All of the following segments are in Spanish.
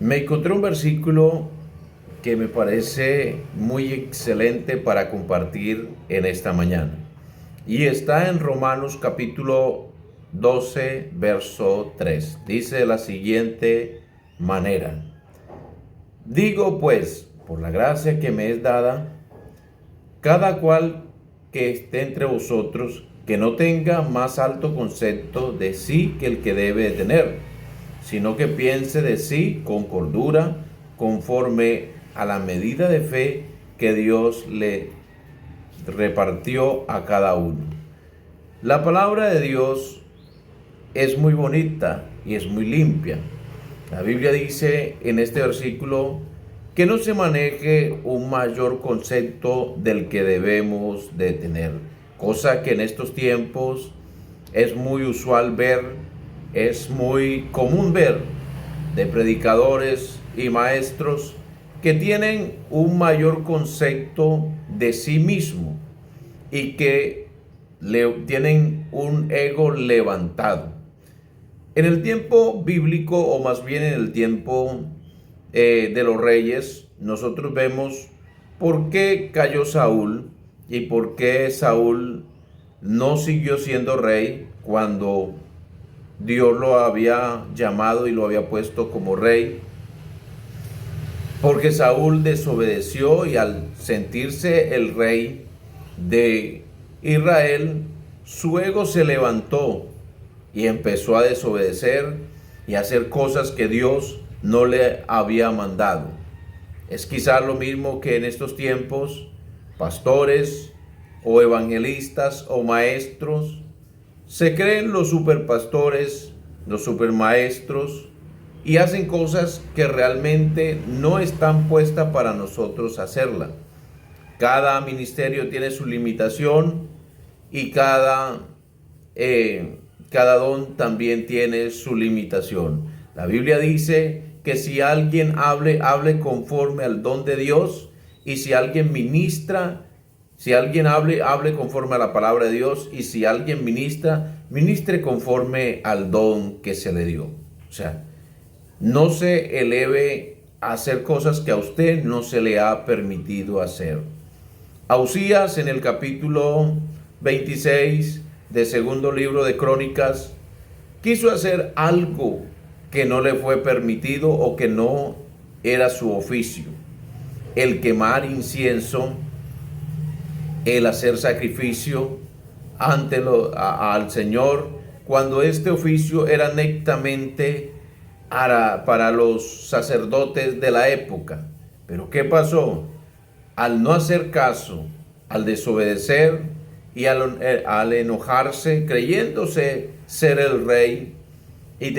Me encontré un versículo que me parece muy excelente para compartir en esta mañana. Y está en Romanos capítulo 12, verso 3. Dice de la siguiente manera: Digo pues, por la gracia que me es dada, cada cual que esté entre vosotros, que no tenga más alto concepto de sí que el que debe de tener, sino que piense de sí con cordura, conforme a la medida de fe que Dios le repartió a cada uno. La palabra de Dios es muy bonita y es muy limpia. La Biblia dice en este versículo que no se maneje un mayor concepto del que debemos de tener, cosa que en estos tiempos es muy usual ver, es muy común ver de predicadores y maestros que tienen un mayor concepto de sí mismo y que tienen un ego levantado. En el tiempo bíblico, o más bien en el tiempo de los reyes, nosotros vemos por qué cayó Saúl y por qué Saúl no siguió siendo rey cuando Dios lo había llamado y lo había puesto como rey. Porque Saúl desobedeció y al sentirse el rey de Israel, su ego se levantó y empezó a desobedecer y a hacer cosas que Dios no le había mandado. Es quizás lo mismo que en estos tiempos pastores o evangelistas o maestros se creen los superpastores, los supermaestros, y hacen cosas que realmente no están puestas para nosotros hacerla. Cada ministerio tiene su limitación y cada don también tiene su limitación. La Biblia dice que si alguien hable conforme al don de Dios, y si alguien ministra, si alguien hable conforme a la palabra de Dios, y si alguien ministre conforme al don que se le dio. O sea, no se eleve a hacer cosas que a usted no se le ha permitido hacer. A Uzías, en el capítulo 26 del segundo libro de Crónicas, quiso hacer algo que no le fue permitido o que no era su oficio: el quemar incienso, el hacer sacrificio al Señor, cuando este oficio era netamente para los sacerdotes de la época. Pero ¿qué pasó? Al no hacer caso, al desobedecer y al enojarse, creyéndose ser el rey y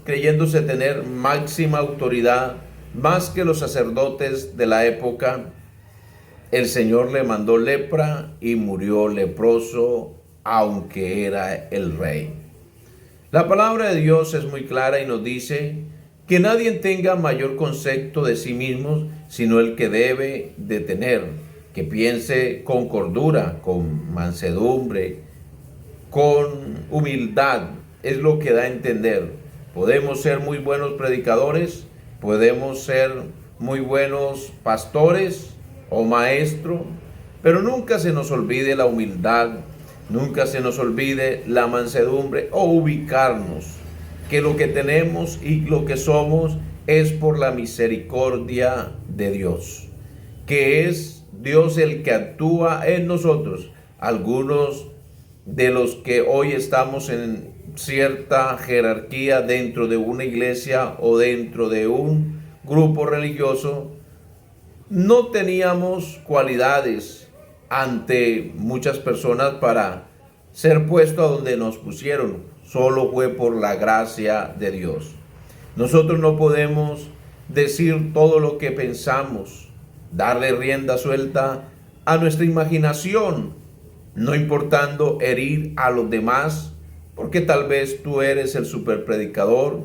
creyéndose tener máxima autoridad más que los sacerdotes de la época, el Señor le mandó lepra y murió leproso, aunque era el rey. La palabra de Dios es muy clara y nos dice que nadie tenga mayor concepto de sí mismo sino el que debe de tener, que piense con cordura, con mansedumbre, con humildad. Es lo que da a entender. Podemos ser muy buenos predicadores, podemos ser muy buenos pastores o maestros, pero nunca se nos olvide la humildad, nunca se nos olvide la mansedumbre, o ubicarnos que lo que tenemos y lo que somos es por la misericordia de Dios, que es Dios el que actúa en nosotros. Algunos de los que hoy estamos en cierta jerarquía dentro de una iglesia o dentro de un grupo religioso, no teníamos cualidades ante muchas personas para ser puesto a donde nos pusieron. Solo fue por la gracia de Dios. Nosotros no podemos decir todo lo que pensamos, darle rienda suelta a nuestra imaginación, no importando herir a los demás, porque tal vez tú eres el superpredicador,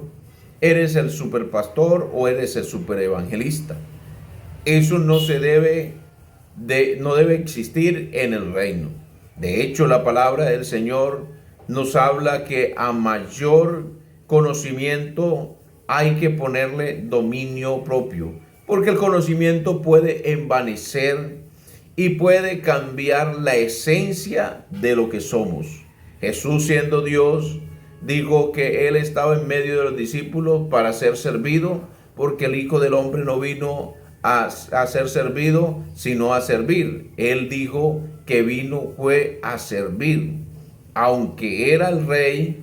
eres el superpastor o eres el superevangelista. Eso no debe existir en el reino. De hecho, la palabra del Señor nos habla que a mayor conocimiento hay que ponerle dominio propio, porque el conocimiento puede envanecer y puede cambiar la esencia de lo que somos. Jesús, siendo Dios, dijo que Él estaba en medio de los discípulos para ser servido, porque el Hijo del Hombre no vino a ser servido, sino a servir. Él dijo que vino fue a servir. Aunque era el rey,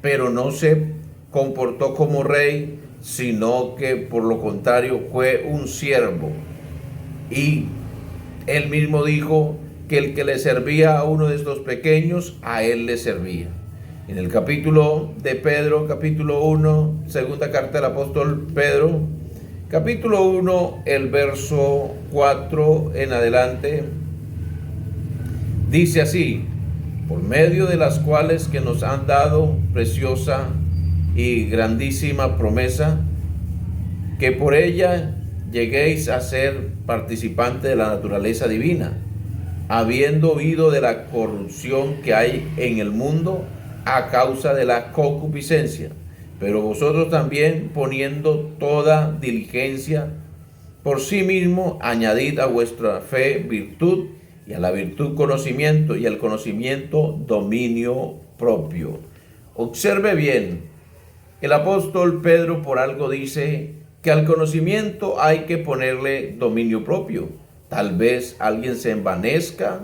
pero no se comportó como rey, sino que por lo contrario fue un siervo. Y él mismo dijo que el que le servía a uno de estos pequeños, a él le servía. En el capítulo de Pedro, capítulo 1, segunda carta del apóstol Pedro, capítulo 1, el verso 4 en adelante, dice así: por medio de las cuales que nos han dado preciosa y grandísima promesa, que por ella lleguéis a ser participantes de la naturaleza divina, habiendo oído de la corrupción que hay en el mundo a causa de la concupiscencia. Pero vosotros también, poniendo toda diligencia, por sí mismo añadid a vuestra fe virtud, y a la virtud conocimiento, y al conocimiento dominio propio. Observe bien, el apóstol Pedro por algo dice que al conocimiento hay que ponerle dominio propio. Tal vez alguien se envanezca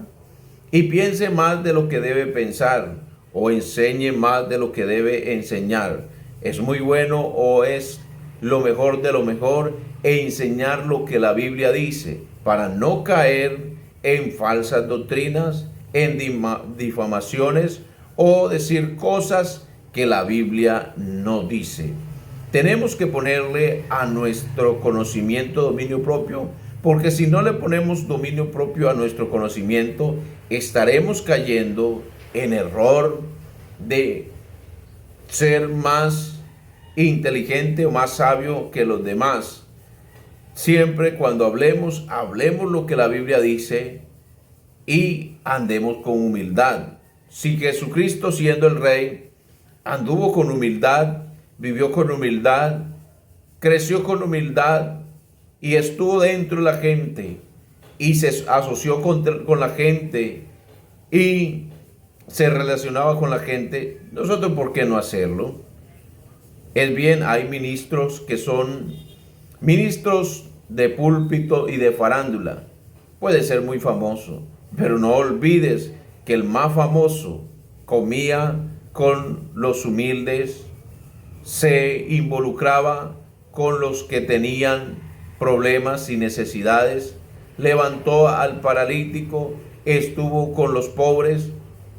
y piense más de lo que debe pensar, o enseñe más de lo que debe enseñar. Es muy bueno o es lo mejor de lo mejor enseñar lo que la Biblia dice, para no caer en falsas doctrinas, en difamaciones o decir cosas que la Biblia no dice. Tenemos que ponerle a nuestro conocimiento dominio propio, porque si no le ponemos dominio propio a nuestro conocimiento, estaremos cayendo en error de ser más inteligente o más sabio que los demás. Siempre cuando hablemos lo que la Biblia dice y andemos con humildad. Si Jesucristo, siendo el Rey, anduvo con humildad, vivió con humildad, creció con humildad y estuvo dentro de la gente y se asoció con la gente y se relacionaba con la gente, nosotros ¿por qué no hacerlo? Es bien, hay ministros que son ministros de púlpito y de farándula. Puede ser muy famoso, pero no olvides que el más famoso comía con los humildes, se involucraba con los que tenían problemas y necesidades, levantó al paralítico, estuvo con los pobres.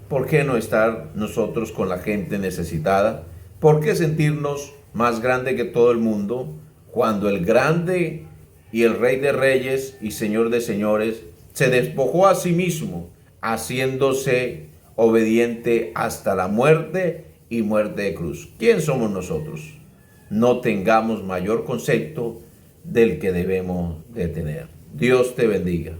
¿Por qué no estar nosotros con la gente necesitada? ¿Por qué sentirnos más grande que todo el mundo cuando el grande y el Rey de Reyes y Señor de Señores se despojó a sí mismo, haciéndose obediente hasta la muerte y muerte de cruz? ¿Quién somos nosotros? No tengamos mayor concepto del que debemos de tener. Dios te bendiga.